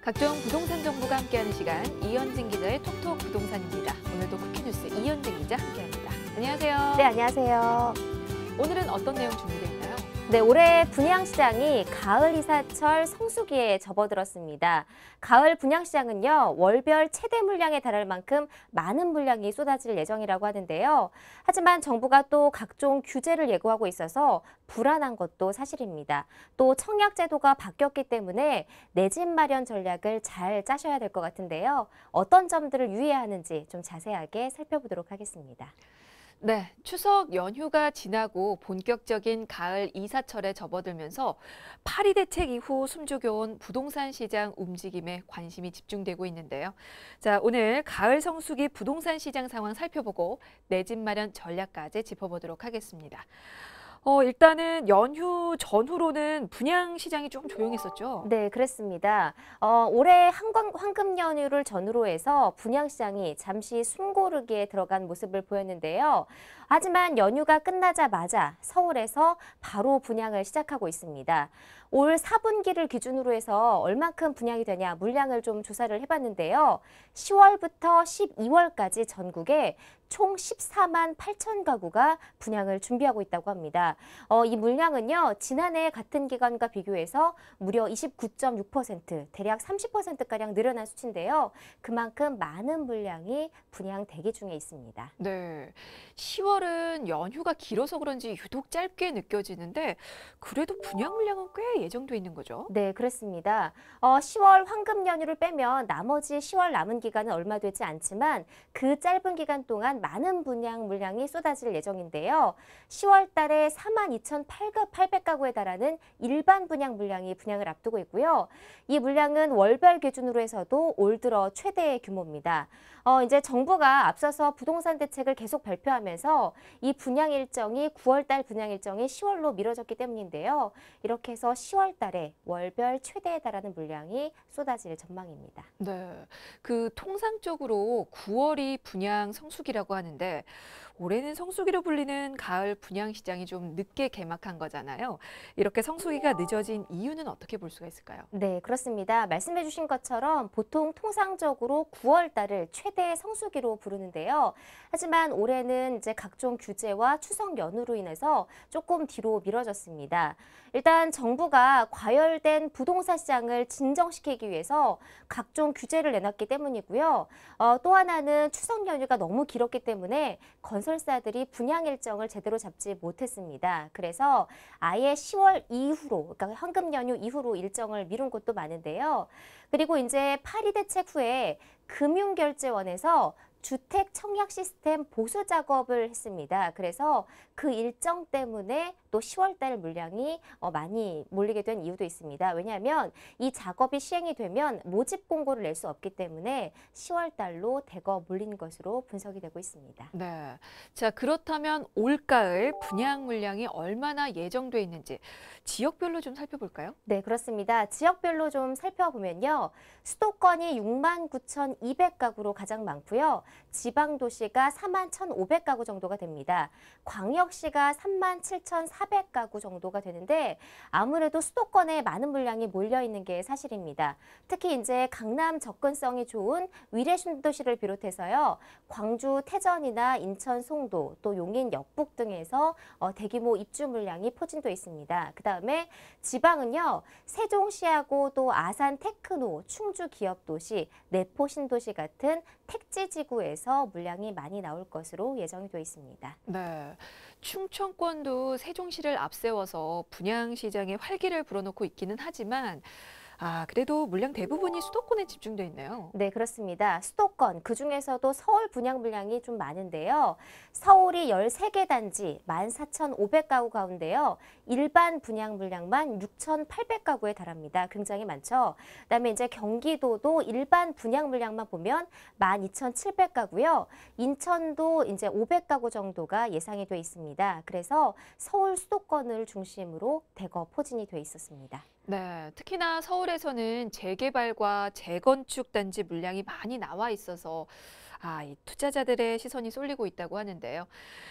각종 부동산 정보가 함께하는 시간, 이현진 기자의 톡톡 부동산입니다. 오늘도 쿠키뉴스 이현진 기자 함께합니다. 안녕하세요. 네, 안녕하세요. 오늘은 어떤 내용 준비되어 있나요? 네, 올해 분양시장이 가을 이사철 성수기에 접어들었습니다. 가을 분양시장은요, 월별 최대 물량에 달할 만큼 많은 물량이 쏟아질 예정이라고 하는데요. 하지만 정부가 또 각종 규제를 예고하고 있어서 불안한 것도 사실입니다. 또 청약제도가 바뀌었기 때문에 내 집 마련 전략을 잘 짜셔야 될 것 같은데요. 어떤 점들을 유의해야 하는지 좀 자세하게 살펴보도록 하겠습니다. 네, 추석 연휴가 지나고 본격적인 가을 이사철에 접어들면서 파리 대책 이후 숨죽여온 부동산 시장 움직임에 관심이 집중되고 있는데요. 자, 오늘 가을 성수기 부동산 시장 상황 살펴보고 내 집 마련 전략까지 짚어보도록 하겠습니다. 일단은 연휴 전후로는 분양 시장이 좀 조용했었죠? 네, 그렇습니다. 올해 황금 연휴를 전후로 해서 분양 시장이 잠시 숨고르기에 들어간 모습을 보였는데요. 하지만 연휴가 끝나자마자 서울에서 바로 분양을 시작하고 있습니다. 올 4분기를 기준으로 해서 얼만큼 분양이 되냐 물량을 좀 조사를 해봤는데요. 10월부터 12월까지 전국에 총 14만 8천 가구가 분양을 준비하고 있다고 합니다. 이 물량은요, 지난해 같은 기간과 비교해서 무려 29.6%, 대략 30%가량 늘어난 수치인데요. 그만큼 많은 물량이 분양 대기 중에 있습니다. 네, 10월은 연휴가 길어서 그런지 유독 짧게 느껴지는데 그래도 분양 물량은 꽤 예정돼 있는 거죠? 네, 그렇습니다. 10월 황금 연휴를 빼면 나머지 10월 남은 기간은 얼마 되지 않지만 그 짧은 기간 동안 많은 분양 물량이 쏟아질 예정인데요. 10월 달에 42,800가구에 달하는 일반 분양 물량이 분양을 앞두고 있고요. 이 물량은 월별 기준으로 해서도 올 들어 최대의 규모입니다. 이제 정부가 앞서서 부동산 대책을 계속 발표하면서 이 분양 일정이 9월 달 분양 일정이 10월로 미뤄졌기 때문인데요. 이렇게 해서 10월 달에 월별 최대에 달하는 물량이 쏟아질 전망입니다. 네, 그 통상적으로 9월이 분양 성수기라고 하는데 올해는 성수기로 불리는 가을 분양 시장이 좀 늦게 개막한 거잖아요. 이렇게 성수기가 늦어진 이유는 어떻게 볼 수가 있을까요? 네, 그렇습니다. 말씀해 주신 것처럼 보통 통상적으로 9월 달을 최대 성수기로 부르는데요. 하지만 올해는 이제 각종 규제와 추석 연휴로 인해서 조금 뒤로 미뤄졌습니다. 일단 정부가 과열된 부동산 시장을 진정시키기 위해서 각종 규제를 내놨기 때문이고요. 또 하나는 추석 연휴가 너무 길었기 때문에 건설사들이 분양 일정을 제대로 잡지 못했습니다. 그래서 아예 10월 이후로, 그러니까 황금 연휴 이후로 일정을 미룬 곳도 많은데요. 그리고 이제 파리 대책 후에 금융결제원에서 주택 청약 시스템 보수 작업을 했습니다. 그래서 그 일정 때문에 또 10월 달 물량이 많이 몰리게 된 이유도 있습니다. 왜냐하면 이 작업이 시행이 되면 모집 공고를 낼 수 없기 때문에 10월 달로 대거 몰린 것으로 분석이 되고 있습니다. 네, 자 그렇다면 올가을 분양 물량이 얼마나 예정돼 있는지 지역별로 좀 살펴볼까요? 네, 그렇습니다. 지역별로 좀 살펴보면요. 수도권이 69,200가구로 가장 많고요. 지방도시가 41,500가구 정도가 됩니다. 광역시가 37,400가구 정도가 되는데 아무래도 수도권에 많은 물량이 몰려있는 게 사실입니다. 특히 이제 강남 접근성이 좋은 위례 신도시를 비롯해서요. 광주 태전이나 인천 송도, 또 용인 역북 등에서 대규모 입주 물량이 포진돼 있습니다. 그다음에 지방은요. 세종시하고 또 아산 테크노, 충주 기업도시, 내포 신도시 같은 택지지구에서 물량이 많이 나올 것으로 예정이 되어 있습니다. 네, 충청권도 세종시를 앞세워서 분양 시장에 활기를 불어넣고 있기는 하지만 그래도 물량 대부분이 수도권에 집중돼 있네요. 네, 그렇습니다. 수도권, 그중에서도 서울 분양 물량이 좀 많은데요. 서울이 13개 단지 14,500가구 가운데요. 일반 분양 물량만 6,800가구에 달합니다. 굉장히 많죠. 그다음에 이제 경기도도 일반 분양 물량만 보면 12,700가구요. 인천도 이제 500가구 정도가 예상이 돼 있습니다. 그래서 서울 수도권을 중심으로 대거 포진이 돼 있었습니다. 네, 특히나 서울에서는 재개발과 재건축 단지 물량이 많이 나와 있어서 이 투자자들의 시선이 쏠리고 있다고 하는데요.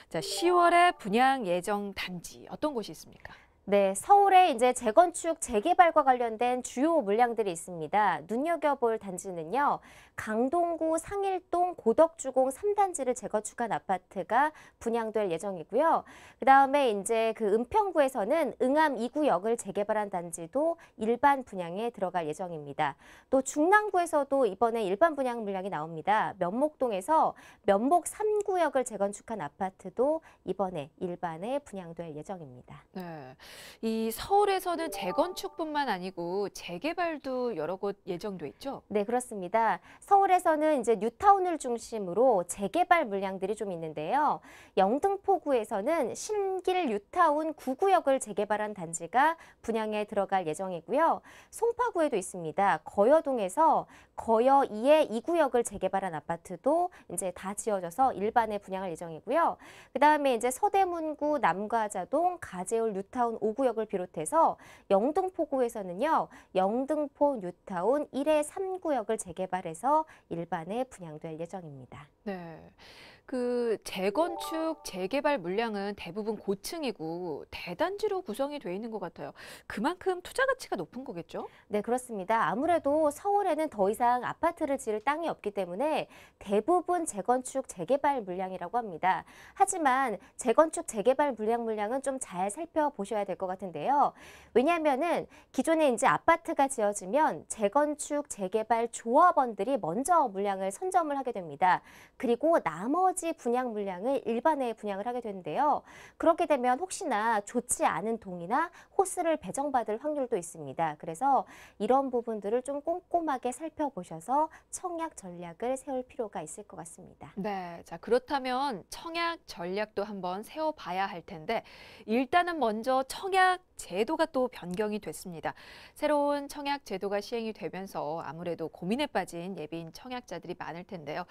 자, 10월에 분양 예정 단지 어떤 곳이 있습니까? 네, 서울에 이제 재건축, 재개발과 관련된 주요 물량들이 있습니다. 눈여겨볼 단지는요, 강동구 상일동 고덕주공 3단지를 재건축한 아파트가 분양될 예정이고요. 그다음에 이제 그 은평구에서는 응암 2구역을 재개발한 단지도 일반 분양에 들어갈 예정입니다. 또 중랑구에서도 이번에 일반 분양 물량이 나옵니다. 면목동에서 면목 3구역을 재건축한 아파트도 이번에 일반에 분양될 예정입니다. 네. 이 서울에서는 재건축뿐만 아니고 재개발도 여러 곳 예정돼 있죠? 네, 그렇습니다. 서울에서는 이제 뉴타운을 중심으로 재개발 물량들이 좀 있는데요. 영등포구에서는 신길 뉴타운 9구역을 재개발한 단지가 분양에 들어갈 예정이고요. 송파구에도 있습니다. 거여동에서 거여 2의 2구역을 재개발한 아파트도 이제 다 지어져서 일반에 분양할 예정이고요. 그다음에 이제 서대문구 남과자동 가재울 뉴타운 5구역을 비롯해서 영등포구에서는요. 영등포 뉴타운 1의 3구역을 재개발해서 일반에 분양될 예정입니다. 네. 그 재건축, 재개발 물량은 대부분 고층이고 대단지로 구성이 돼 있는 것 같아요. 그만큼 투자 가치가 높은 거겠죠? 네, 그렇습니다. 아무래도 서울에는 더 이상 아파트를 지을 땅이 없기 때문에 대부분 재건축, 재개발 물량이라고 합니다. 하지만 재건축, 재개발 물량은 좀 잘 살펴보셔야 될 것 같은데요. 왜냐하면은 기존에 이제 아파트가 지어지면 재건축, 재개발 조합원들이 먼저 물량을 선점을 하게 됩니다. 그리고 나머지 분양 물량을 일반에 분양을 하게 되는데요. 그렇게 되면 혹시나 좋지 않은 동이나 호스를 배정받을 확률도 있습니다. 그래서 이런 부분들을 좀 꼼꼼하게 살펴보셔서 청약 전략을 세울 필요가 있을 것 같습니다. 네. 자, 그렇다면 청약 전략도 한번 세워봐야 할 텐데 일단은 먼저 청약 제도가 또 변경이 됐습니다. 새로운 청약 제도가 시행이 되면서 아무래도 고민에 빠진 예비인 청약자들이 많을 텐데요.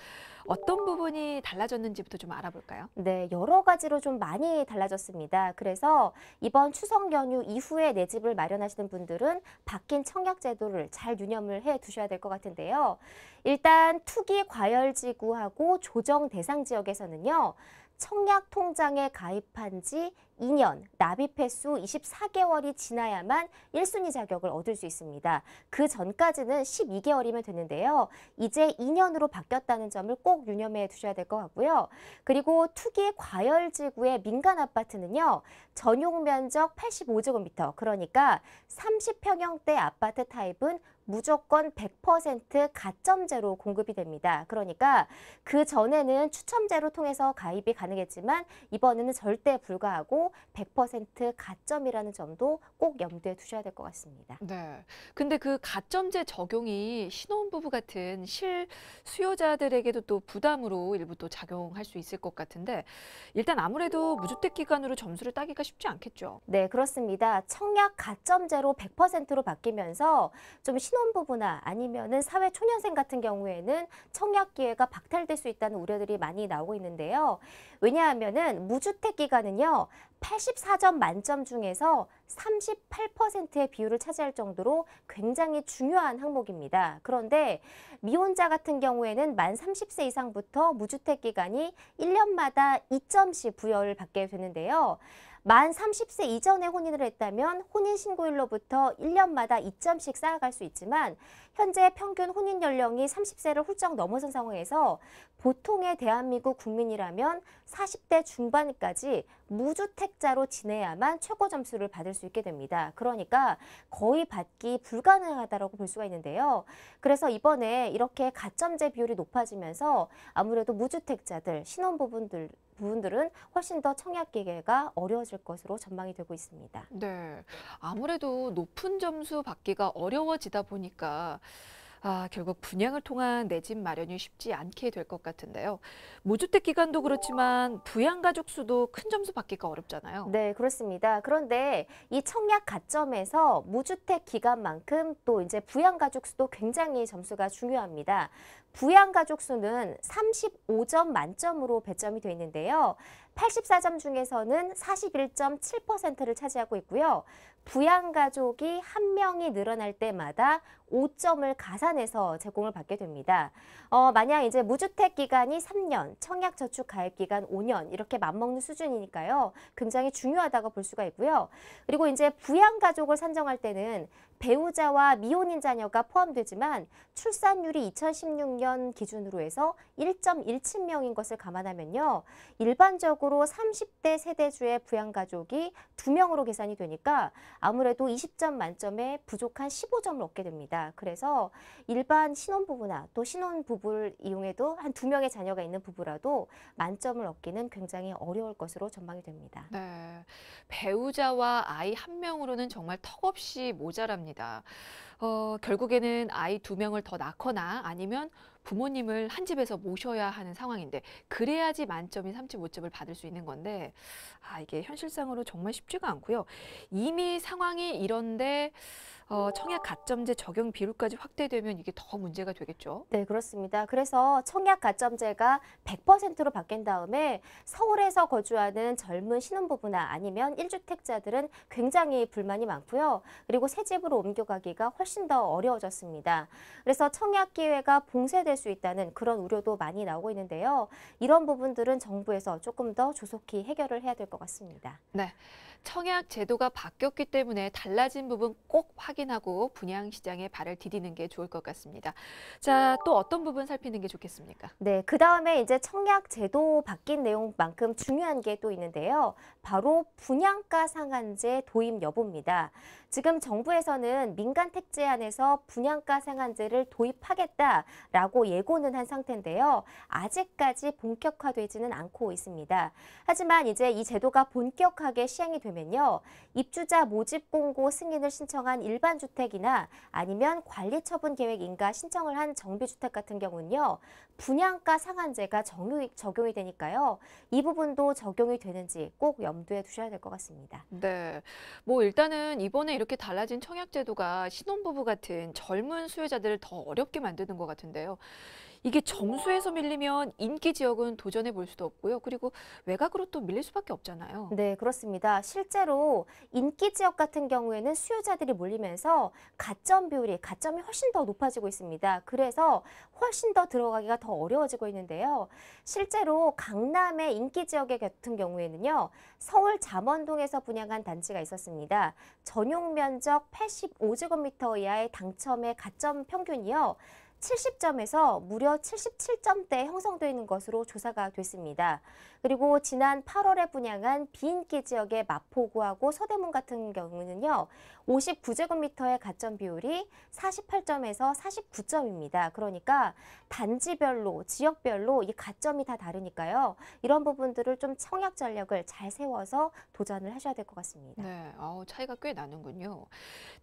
어떤 부분이 달라졌는지부터 좀 알아볼까요? 네, 여러 가지로 좀 많이 달라졌습니다. 그래서 이번 추석 연휴 이후에 내 집을 마련하시는 분들은 바뀐 청약 제도를 잘 유념을 해 두셔야 될 것 같은데요. 일단 투기 과열지구하고 조정 대상 지역에서는요. 청약 통장에 가입한 지 2년, 납입 횟수 24개월이 지나야만 1순위 자격을 얻을 수 있습니다. 그 전까지는 12개월이면 됐는데요. 이제 2년으로 바뀌었다는 점을 꼭 유념해 두셔야 될 것 같고요. 그리고 투기 과열지구의 민간 아파트는요. 전용 면적 85제곱미터, 그러니까 30평형대 아파트 타입은 무조건 100% 가점제로 공급이 됩니다. 그러니까 그 전에는 추첨제로 통해서 가입이 가능했지만 이번에는 절대 불가하고 100% 가점이라는 점도 꼭 염두에 두셔야 될 것 같습니다. 네. 근데 그 가점제 적용이 신혼부부 같은 실수요자들에게도 또 부담으로 일부 또 작용할 수 있을 것 같은데 일단 아무래도 무주택 기간으로 점수를 따기가 쉽지 않겠죠. 네, 그렇습니다. 청약 가점제로 100%로 바뀌면서 좀 신혼부부나 아니면은 사회초년생 같은 경우에는 청약 기회가 박탈될 수 있다는 우려들이 많이 나오고 있는데요. 왜냐하면은 무주택 기간은요. 84점 만점 중에서 38%의 비율을 차지할 정도로 굉장히 중요한 항목입니다. 그런데 미혼자 같은 경우에는 만 30세 이상부터 무주택 기간이 1년마다 2점씩 부여를 받게 되는데요. 만 30세 이전에 혼인을 했다면 혼인신고일로부터 1년마다 2점씩 쌓아갈 수 있지만 현재 평균 혼인 연령이 30세를 훌쩍 넘어선 상황에서 보통의 대한민국 국민이라면 40대 중반까지 무주택자로 지내야만 최고 점수를 받을 수 있게 됩니다. 그러니까 거의 받기 불가능하다고 볼 수가 있는데요. 그래서 이번에 이렇게 가점제 비율이 높아지면서 아무래도 무주택자들, 부분들은 훨씬 더 청약 기회가 어려워질 것으로 전망이 되고 있습니다. 네. 아무래도 높은 점수 받기가 어려워지다 보니까 결국 분양을 통한 내 집 마련이 쉽지 않게 될 것 같은데요. 무주택 기간도 그렇지만 부양가족 수도 큰 점수 받기가 어렵잖아요. 네, 그렇습니다. 그런데 이 청약 가점에서 무주택 기간만큼 또 이제 부양가족 수도 굉장히 점수가 중요합니다. 부양가족 수는 35점 만점으로 배점이 되어 있는데요. 84점 중에서는 41.7%를 차지하고 있고요. 부양가족이 한 명이 늘어날 때마다 5점을 가산해서 제공을 받게 됩니다. 만약 이제 무주택 기간이 3년, 청약저축 가입 기간 5년 이렇게 맞먹는 수준이니까요. 굉장히 중요하다고 볼 수가 있고요. 그리고 이제 부양가족을 산정할 때는 배우자와 미혼인 자녀가 포함되지만 출산율이 2016년 기준으로 해서 1.17명인 것을 감안하면요. 일반적으로 30대 세대주의 부양가족이 2명으로 계산이 되니까 아무래도 20점 만점에 부족한 15점을 얻게 됩니다. 그래서 일반 신혼부부나 또 신혼부부를 이용해도 한 2명의 자녀가 있는 부부라도 만점을 얻기는 굉장히 어려울 것으로 전망이 됩니다. 네, 배우자와 아이 한 명으로는 정말 턱없이 모자랍니다. 결국에는 아이 2명을 더 낳거나 아니면 부모님을 한 집에서 모셔야 하는 상황인데 그래야지 만점인 35점을 받을 수 있는 건데 이게 현실상으로 정말 쉽지가 않고요. 이미 상황이 이런데 청약 가점제 적용 비율까지 확대되면 이게 더 문제가 되겠죠. 네, 그렇습니다. 그래서 청약 가점제가 100%로 바뀐 다음에 서울에서 거주하는 젊은 신혼부부나 아니면 1주택자들은 굉장히 불만이 많고요. 그리고 새 집으로 옮겨가기가 훨씬 더 어려워졌습니다. 그래서 청약 기회가 봉쇄될 수 있다는 그런 우려도 많이 나오고 있는데요. 이런 부분들은 정부에서 조금 더 조속히 해결을 해야 될 것 같습니다. 네, 청약 제도가 바뀌었기 때문에 달라진 부분 꼭 확인하고 분양시장에 발을 디디는 게 좋을 것 같습니다. 자, 또 어떤 부분 살피는 게 좋겠습니까? 네, 그 다음에 이제 청약 제도 바뀐 내용만큼 중요한 게 또 있는데요. 바로 분양가 상한제 도입 여부입니다. 지금 정부에서는 민간 택지안에서 분양가 상한제를 도입하겠다라고 예고는 한 상태인데요. 아직까지 본격화되지는 않고 있습니다. 하지만 이제 이 제도가 본격하게 시행이 되면요. 입주자 모집 공고 승인을 신청한 일반 주택이나 아니면 관리 처분 계획 인가 신청을 한 정비주택 같은 경우는요. 분양가 상한제가 적용이 되니까요. 이 부분도 적용이 되는지 꼭 염두에 두셔야 될 것 같습니다. 네, 뭐 일단은 이번에 이렇게 달라진 청약 제도가 신혼부부 같은 젊은 수요자들을 더 어렵게 만드는 것 같은데요. 이게 점수에서 밀리면 인기 지역은 도전해 볼 수도 없고요. 그리고 외곽으로 또 밀릴 수밖에 없잖아요. 네, 그렇습니다. 실제로 인기 지역 같은 경우에는 수요자들이 몰리면서 가점이 훨씬 더 높아지고 있습니다. 그래서 훨씬 더 들어가기가 더 어려워지고 있는데요. 실제로 강남의 인기 지역의 같은 경우에는요. 서울 잠원동에서 분양한 단지가 있었습니다. 전용 면적 85제곱미터 이하의 당첨의 가점 평균이요. 70점에서 무려 77점대에 형성되어 있는 것으로 조사가 됐습니다. 그리고 지난 8월에 분양한 비인기 지역의 마포구하고 서대문 같은 경우는요. 59제곱미터의 가점 비율이 48점에서 49점입니다. 그러니까 단지별로, 지역별로 이 가점이 다 다르니까요. 이런 부분들을 좀 청약 전략을 잘 세워서 도전을 하셔야 될 것 같습니다. 네, 차이가 꽤 나는군요.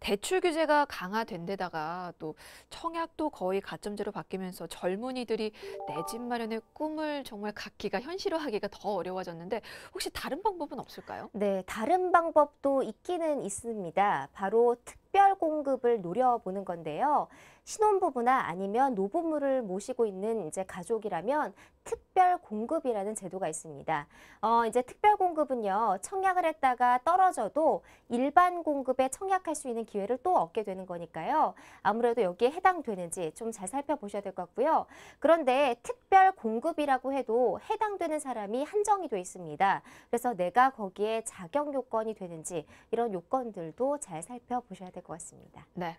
대출 규제가 강화된 데다가 또 청약도 거의 가점제로 바뀌면서 젊은이들이 내 집 마련의 꿈을 정말 갖기가 현실화하기가 더 어려워졌는데 혹시 다른 방법은 없을까요? 네, 다른 방법도 있기는 있습니다. 바로 특별 공급을 노려보는 건데요. 신혼부부나 아니면 노부모를 모시고 있는 이제 가족이라면 특별 공급이라는 제도가 있습니다. 이제 특별 공급은요, 청약을 했다가 떨어져도 일반 공급에 청약할 수 있는 기회를 또 얻게 되는 거니까요. 아무래도 여기에 해당되는지 좀 잘 살펴보셔야 될 것 같고요. 그런데 특별 공급이라고 해도 해당되는 사람이 한정이 돼 있습니다. 그래서 내가 거기에 자격 요건이 되는지 이런 요건들도 잘 살펴보셔야 될 것 같습니다. 네.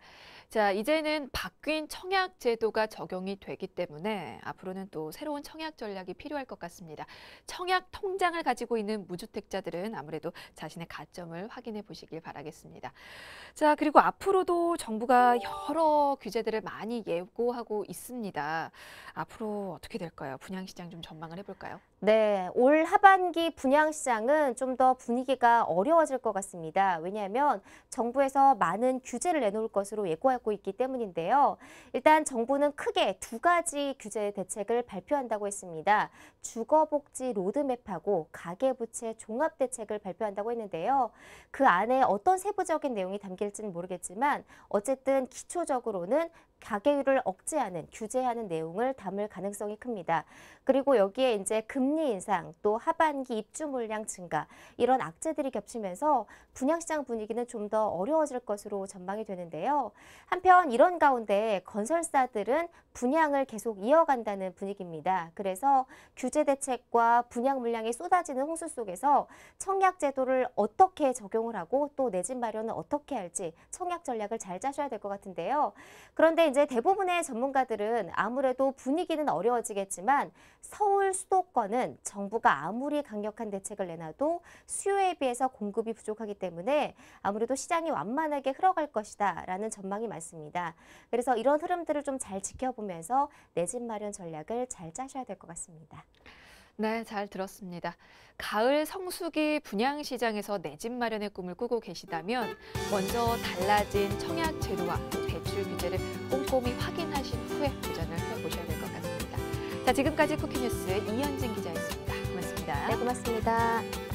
자, 이제는 바뀐 청약 제도가 적용이 되기 때문에 앞으로는 또 새로운 청약 전략이 필요할 것 같습니다. 청약 통장을 가지고 있는 무주택자들은 아무래도 자신의 가점을 확인해 보시길 바라겠습니다. 자, 그리고 앞으로도 정부가 여러 규제들을 많이 예고하고 있습니다. 앞으로 어떻게 될까요? 분양시장 좀 전망을 해볼까요? 네, 올 하반기 분양시장은 좀 더 분위기가 어려워질 것 같습니다. 왜냐하면 정부에서 많은 규제를 내놓을 것으로 예고하고 있기 때문인데요. 일단 정부는 크게 2가지 규제 대책을 발표한다고 했습니다. 주거복지 로드맵하고 가계부채 종합대책을 발표한다고 했는데요. 그 안에 어떤 세부적인 내용이 담길지는 모르겠지만 어쨌든 기초적으로는 가계율을 억제하는, 규제하는 내용을 담을 가능성이 큽니다. 그리고 여기에 이제 금리 인상, 또 하반기 입주 물량 증가, 이런 악재들이 겹치면서 분양시장 분위기는 좀 더 어려워질 것으로 전망이 되는데요. 한편 이런 가운데 건설사들은 분양을 계속 이어간다는 분위기입니다. 그래서 규제 대책과 분양 물량이 쏟아지는 홍수 속에서 청약 제도를 어떻게 적용을 하고 또 내 집 마련은 어떻게 할지 청약 전략을 잘 짜셔야 될 것 같은데요. 그런데 이제 대부분의 전문가들은 아무래도 분위기는 어려워지겠지만 서울 수도권은 정부가 아무리 강력한 대책을 내놔도 수요에 비해서 공급이 부족하기 때문에 아무래도 시장이 완만하게 흘러갈 것이다 라는 전망이 많습니다. 그래서 이런 흐름들을 좀 잘 지켜보면서 내 집 마련 전략을 잘 짜셔야 될 것 같습니다. 네, 잘 들었습니다. 가을 성수기 분양시장에서 내 집 마련의 꿈을 꾸고 계시다면 먼저 달라진 청약 제도와 또 대출 규제를 꼼꼼히 확인하신 후에 도전을 해보셔야 될 것 같습니다. 자, 지금까지 쿠키뉴스 이현진 기자였습니다. 고맙습니다. 네, 고맙습니다.